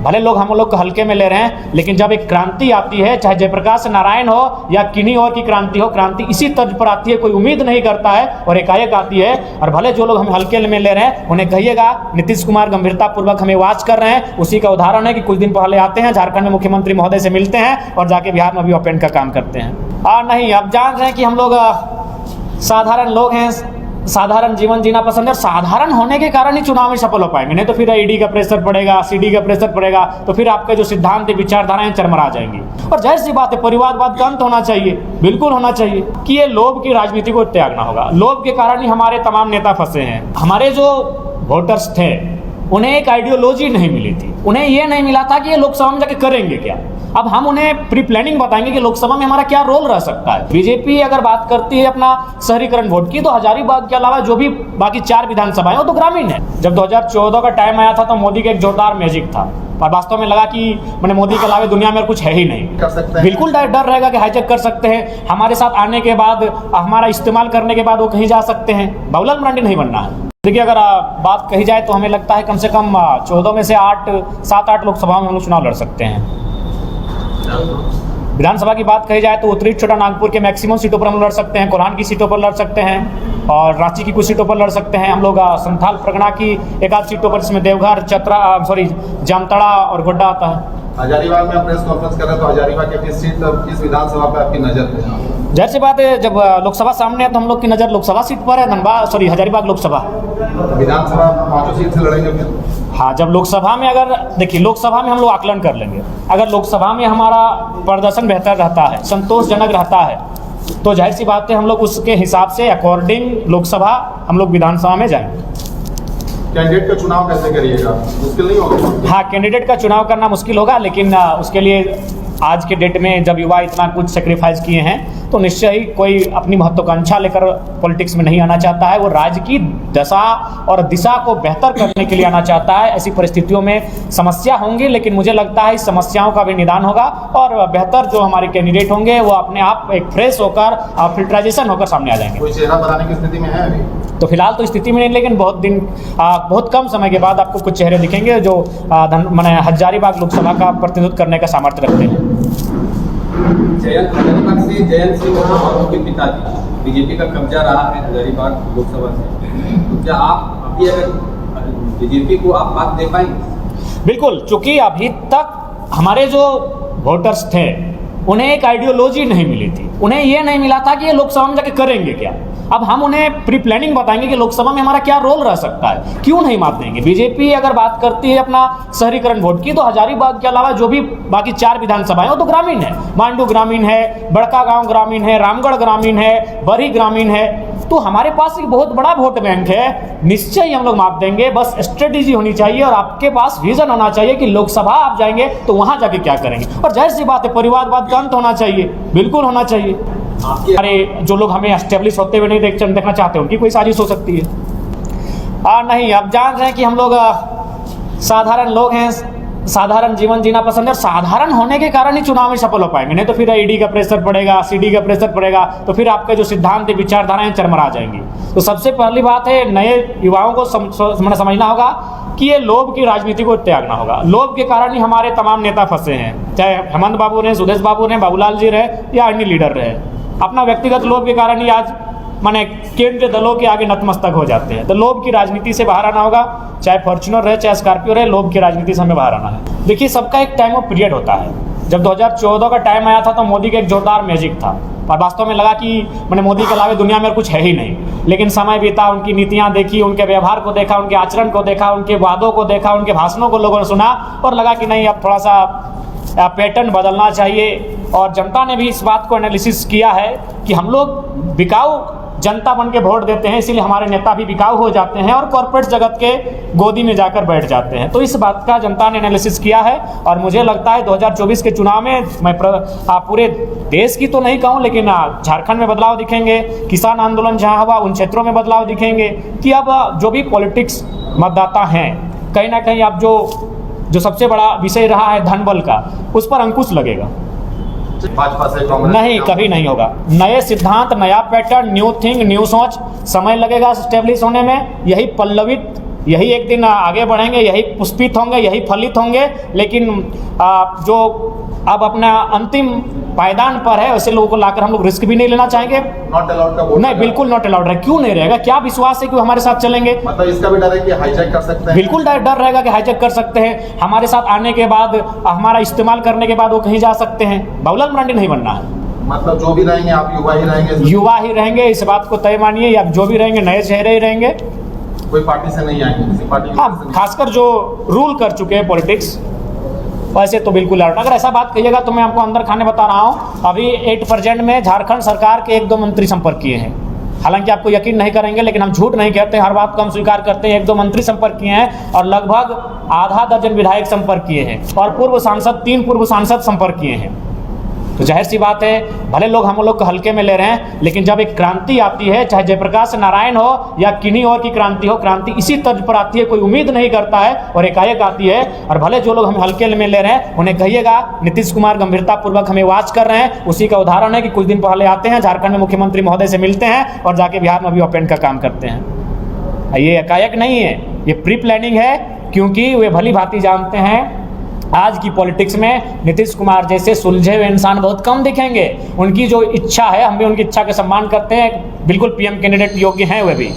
भले लोग हम लोग को हल्के में ले रहे हैं, लेकिन जब एक क्रांति आती है, चाहे जयप्रकाश नारायण हो या किन्हीं और की क्रांति हो, क्रांति इसी तर्ज पर आती है, कोई उम्मीद नहीं करता है और एकाएक आती है। और भले जो लोग हम हल्के में ले रहे हैं उन्हें कहिएगा नीतीश कुमार गंभीरतापूर्वक हमें वॉच कर रहे हैं। उसी का उदाहरण है कि कुछ दिन पहले आते हैं, झारखंड में मुख्यमंत्री महोदय से मिलते हैं और जाके बिहार में भी ओपेंट का काम करते हैं। और नहीं, अब जान रहे हैं कि हम लोग साधारण लोग हैं, साधारण जीवन जीना पसंद है, और साधारण होने के कारण ही चुनाव में सफल हो पाएंगे। नहीं तो फिर ईडी का प्रेशर पड़ेगा, सीडी का प्रेशर पड़ेगा, तो फिर आपके जो सिद्धांत विचारधाराएं चरमरा जाएंगी। और जाहिर सी बात है, परिवारवाद का अंत होना चाहिए, बिल्कुल होना चाहिए कि ये लोभ की राजनीति को त्यागना होगा। लोभ के कारण ही हमारे तमाम नेता फंसे हैं। हमारे जो वोटर्स थे उन्हें एक आइडियोलॉजी नहीं मिली थी, उन्हें ये नहीं मिला था कि ये लोकसभा में जाके करेंगे क्या। अब हम उन्हें प्री प्लानिंग बताएंगे कि लोकसभा में हमारा क्या रोल रह सकता है। बीजेपी अगर बात करती है अपना शहरीकरण वोट की, तो हजारीबाग के अलावा जो भी बाकी 4 विधानसभाएं वो तो ग्रामीण है। जब 2014 का टाइम आया था तो मोदी का एक जोरदार मैजिक था और वास्तव में लगा कि मैंने मोदी के अलावा दुनिया में कुछ है ही नहीं। कर सकते हैं, बिल्कुल डर रहेगा कि हाईजैक कर सकते हैं। हमारे साथ आने के बाद, हमारा इस्तेमाल करने के बाद वो कहीं जा सकते हैं। बाबूलाल मरांडी नहीं बनना है। देखिए, अगर बात कही जाए तो हमें लगता है कम से कम 14 में से 7-8 लोकसभा में हम लोग चुनाव लड़ सकते हैं। विधानसभा की बात कही जाए तो उत्तरी छोटा नागपुर के मैक्सिमम सीटों पर हम लड़ सकते हैं, कोल्हान की सीटों पर लड़ सकते हैं और रांची की कुछ सीटों पर लड़ सकते हैं। हम लोग संथाल परगना की एक आध सीटों पर, जिसमें देवघर, जामताड़ा और गोड्डा आता है। हजारीबाग में आप प्रेस कॉन्फ्रेंस कर रहे हैं, तो हजारीबाग की किस सीट, किस विधानसभा पे आपकी नजर है? जाहिर सी बात है, जब लोकसभा सामने है तो हम लोग की नज़र लोकसभा सीट पर है। हजारीबाग लोकसभा, विधानसभा 5 सीट से लड़ेंगे फिर? हाँ, जब लोकसभा में, अगर देखिए, लोकसभा में हम लोग आकलन कर लेंगे। अगर लोकसभा में हमारा प्रदर्शन बेहतर रहता है, संतोषजनक रहता है, तो जाहिर सी बात है हम लोग उसके हिसाब से अकॉर्डिंग लोकसभा हम लोग विधानसभा में जाएंगे। कैंडिडेट का चुनाव कैसे करिएगा? मुश्किल नहीं होगा? हाँ, कैंडिडेट का चुनाव करना मुश्किल होगा, लेकिन उसके लिए आज के डेट में जब युवा इतना कुछ सेक्रीफाइस किए हैं, तो निश्चय ही कोई अपनी महत्वाकांक्षा लेकर पॉलिटिक्स में नहीं आना चाहता है। वो राज्य की दशा और दिशा को बेहतर करने के लिए आना चाहता है। ऐसी परिस्थितियों में समस्या होंगी, लेकिन मुझे लगता है इस समस्याओं का भी निदान होगा और बेहतर जो हमारे कैंडिडेट होंगे वो अपने आप एक फ्रेश होकर, फिल्ट्राइजेशन होकर सामने आ जाएंगे। कोई चेहरा बनाने की स्थिति में है अभी? तो फिलहाल तो स्थिति में नहीं, लेकिन बहुत कम समय के बाद आपको कुछ चेहरे दिखेंगे जो हजारीबाग लोकसभा का प्रतिनिधित्व करने का सामर्थ्य रखते हैं। हजारीबाग से जयंत सिंह और उनके पिताजी, बीजेपी का कब्जा रहा है हजारीबाग लोकसभा से, तो क्या आप अभी अगर बीजेपी को आप बात दे पाएंगे? बिल्कुल, चूंकि अभी तक हमारे जो वोटर्स थे उन्हें एक आइडियोलॉजी नहीं मिली थी, उन्हें ये नहीं मिला था कि ये लोकसभा में जाके करेंगे क्या। अब हम उन्हें प्री प्लानिंग बताएंगे कि लोकसभा में हमारा क्या रोल रह सकता है, क्यों नहीं मात देंगे। बीजेपी अगर बात करती है अपना शहरीकरण वोट की, तो हजारीबाग के अलावा जो भी बाकी 4 विधानसभाएं वो तो ग्रामीण है। मांडू ग्रामीण है, बड़का गांव ग्रामीण है, रामगढ़ ग्रामीण है, बरी ग्रामीण है। तो हमारे पास एक बहुत बड़ा वोट बैंक है, निश्चय ही हम लोग माप देंगे। बस स्ट्रेटेजी होनी चाहिए और आपके पास विजन होना चाहिए कि लोकसभा आप जाएंगे तो वहां जाके क्या करेंगे। और जाहिर सी बात है, परिवारवाद का अंत होना चाहिए, बिल्कुल होना चाहिए। अरे, जो लोग हमें एस्टेब्लिश होते हुए नहीं देखना चाहते, उनकी कोई साजिश हो सकती है। नहीं, अब जान रहे हैं कि हम लोग साधारण लोग हैं, साधारण जीवन जीना पसंद है, और साधारण होने के कारण ही चुनाव में सफल हो पाएंगे। नहीं तो फिर ईडी का प्रेशर पड़ेगा, सीडी का प्रेशर पड़ेगा, तो फिर आपके जो सिद्धांत विचारधाराएं चरमरा जाएंगी। तो सबसे पहली बात है, नए युवाओं को समझना होगा कि ये लोभ की राजनीति को त्यागना होगा। लोभ के कारण ही हमारे तमाम नेता फंसे हैं, चाहे हेमंत बाबू रहे, सुदेश बाबू रहे, बाबूलाल जी रहे या अन्य लीडर रहे। अपना व्यक्तिगत लोभ के कारण ही आज केंद्रीय दलों के आगे नतमस्तक हो जाते हैं। तो लोभ की राजनीति से बाहर आना होगा, चाहे फॉर्च्यूनर रहे चाहे स्कॉर्पियो रहे, लोभ की राजनीति से हमें बाहर आना है। देखिए, सबका एक टाइम ऑफ पीरियड होता है। जब 2014 का टाइम आया था तो मोदी का एक जोरदार मैजिक था और वास्तव में लगा कि मैंने मोदी के अलावा दुनिया में कुछ है ही नहीं। लेकिन समय बीता, उनकी नीतियां देखी, उनके व्यवहार को देखा, उनके आचरण को देखा, उनके वादों को देखा, उनके भाषणों को लोगों ने सुना और लगा कि नहीं, अब थोड़ा सा पैटर्न बदलना चाहिए। और जनता ने भी इस बात को एनालिसिस किया है कि हम लोग बिकाऊ जनता बन के वोट देते हैं, इसीलिए हमारे नेता भी बिकाऊ हो जाते हैं और कॉर्पोरेट जगत के गोदी में जाकर बैठ जाते हैं। तो इस बात का जनता ने एनालिसिस किया है और मुझे लगता है 2024 के चुनाव में मैं पूरे देश की तो नहीं कहूँ, लेकिन झारखंड में बदलाव दिखेंगे। किसान आंदोलन जहाँ हुआ उन क्षेत्रों में बदलाव दिखेंगे कि अब जो भी पॉलिटिक्स मतदाता हैं, कहीं ना कहीं अब जो सबसे बड़ा विषय रहा है धन बल का, उस पर अंकुश लगेगा। भाजपा से कांग्रेस नहीं, कभी नहीं होगा। नए सिद्धांत, नया पैटर्न, न्यू थिंग, न्यू सोच, समय लगेगा स्टेब्लिश होने में। यही पल्लवित यही एक दिन आगे बढ़ेंगे, यही पुष्पित होंगे, यही फलित होंगे। लेकिन जो अब अपना अंतिम पायदान पर है वैसे लोगों को लाकर हम लोग रिस्क भी नहीं लेना चाहेंगे। नॉट अलाउड का बोर्ड नहीं, बिल्कुल नॉट अलाउड है। क्यों नहीं रहेगा? क्या विश्वास है कि वो हमारे साथ चलेंगे? मतलब इसका भी डर है कि हाईजैक कर सकते हैं। बिल्कुल डर रहेगा कि हाईजैक कर सकते हैं। हमारे साथ आने के बाद, हमारा इस्तेमाल करने के बाद वो कहीं जा सकते हैं। बाबूलाल मरांडी नहीं बनना है। मतलब जो भी रहेंगे आप युवा ही रहेंगे? युवा ही रहेंगे, इस बात को तय मानिए। या जो भी रहेंगे नए चेहरे ही रहेंगे। कोई पार्टी से नहीं आएंगे, किसी पार्टी हाँ, खासकर जो रूल कर चुके हैं पॉलिटिक्स, वैसे तो बिल्कुल अलर्ट। अगर ऐसा बात कहिएगा तो मैं आपको अंदर खाने बता रहा हूँ, अभी 8% में झारखंड सरकार के 1-2 मंत्री संपर्क किए हैं। हालांकि आपको यकीन नहीं करेंगे, लेकिन हम झूठ नहीं कहते, हर बात को हम स्वीकार करते हैं। 1-2 मंत्री संपर्क किए हैं और लगभग आधा दर्जन विधायक संपर्क किए हैं और 3 पूर्व सांसद संपर्क किए हैं। तो जाहिर सी बात है, भले लोग हम लोग को हल्के में ले रहे हैं, लेकिन जब एक क्रांति आती है, चाहे जयप्रकाश नारायण हो या किन्हीं और की क्रांति हो, क्रांति इसी तर्ज पर आती है। कोई उम्मीद नहीं करता है और एकाएक आती है। और भले जो लोग हम हल्के में ले रहे हैं, उन्हें कहिएगा नीतीश कुमार गंभीरतापूर्वक हमें वाच कर रहे हैं। उसी का उदाहरण है कि कुछ दिन पहले आते हैं, झारखंड में मुख्यमंत्री महोदय से मिलते हैं और जाके बिहार में भी ओपन का काम करते हैं। ये एकाएक नहीं है, ये प्री प्लानिंग है। क्योंकि वे भली भांति जानते हैं आज की पॉलिटिक्स में नीतीश कुमार जैसे सुलझे हुए इंसान बहुत कम दिखेंगे। उनकी जो इच्छा है, हम भी उनकी इच्छा का सम्मान करते हैं। बिल्कुल पीएम कैंडिडेट योग्य हैं वे भी।